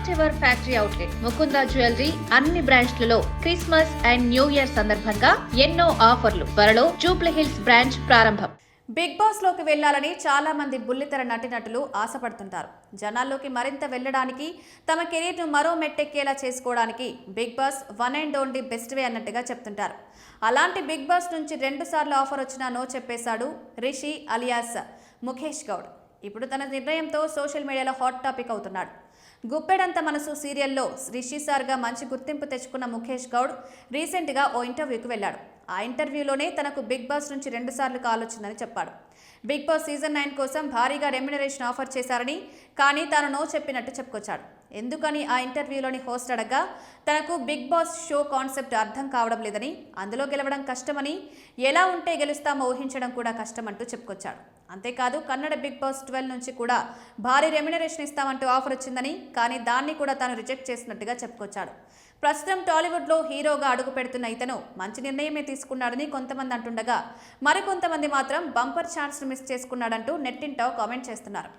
First ever factory outlet Mukunda jewellery అన్ని బ్రాంచ్లలో Christmas and new year సందర్భంగా ఎన్నో ఆఫర్లు. త్వరలో జూబ్లీ హిల్స్ బ్రాంచ్ ప్రారంభం. బిగ్ బాస్ లోకి వెళ్లాలని చాలా మంది బుల్లితెర నటినటులు ఆశపడుతుంటారు. జనాల్లోకి మరింత వెళ్లడానికి, తమ కెరీర్ ను మరో మెట్టెక్కేలా చేసుకోవడానికి Bigg Boss one and only best way అన్నట్టుగా చెప్తుంటారు. అలాంటి బిగ్ బాస్ నుంచి 2 సార్లు ఆఫర్ వచ్చినా నో చెప్పేశాడు రిషి అలియాస్ ముఖేష్ గౌడ్. ఇప్పుడు తన నిర్ణయంతో సోషల్ మీడియాలో హాట్ టాపిక్ అవుతున్నాడు. గుప్పెడంత మనసు సీరియల్లో రిషి సార్గా మంచి గుర్తింపు తెచ్చుకున్న ముఖేష్ గౌడ్ రీసెంట్గా ఓ ఇంటర్వ్యూకి వెళ్ళాడు. ఆ ఇంటర్వ్యూలోనే తనకు బిగ్ బాస్ నుంచి 2 సార్లు కాల్ వచ్చిందని చెప్పాడు. బిగ్ బాస్ సీజన్ 9 కోసం భారీగా రెమ్యునరేషన్ ఆఫర్ చేశారని, కానీ తాను నో చెప్పినట్టు చెప్పుకొచ్చాడు. ఎందుకని ఆ ఇంటర్వ్యూలోని హోస్ట్ అడగ్గా తనకు బిగ్ బాస్ షో కాన్సెప్ట్ అర్థం కావడం లేదని, అందులో గెలవడం కష్టమని, ఎలా ఉంటే గెలుస్తామో ఊహించడం కూడా కష్టమంటూ చెప్పుకొచ్చాడు. అంతేకాదు కన్నడ బిగ్ బాస్ 12 నుంచి కూడా భారీ రెమ్యునరేషన్ ఇస్తామంటూ ఆఫర్ వచ్చిందని, కానీ దాన్ని కూడా తాను రిజెక్ట్ చేసినట్టుగా చెప్పుకొచ్చాడు. ప్రస్తుతం టాలీవుడ్లో హీరోగా అడుగు పెడుతున్న ఇతను మంచి నిర్ణయమే తీసుకున్నాడని కొంతమంది అంటుండగా, మరికొంతమంది మాత్రం బంపర్ ఛాన్స్ మిస్ చేసుకున్నాడంటూ నెట్టింట కామెంట్ చేస్తున్నారు.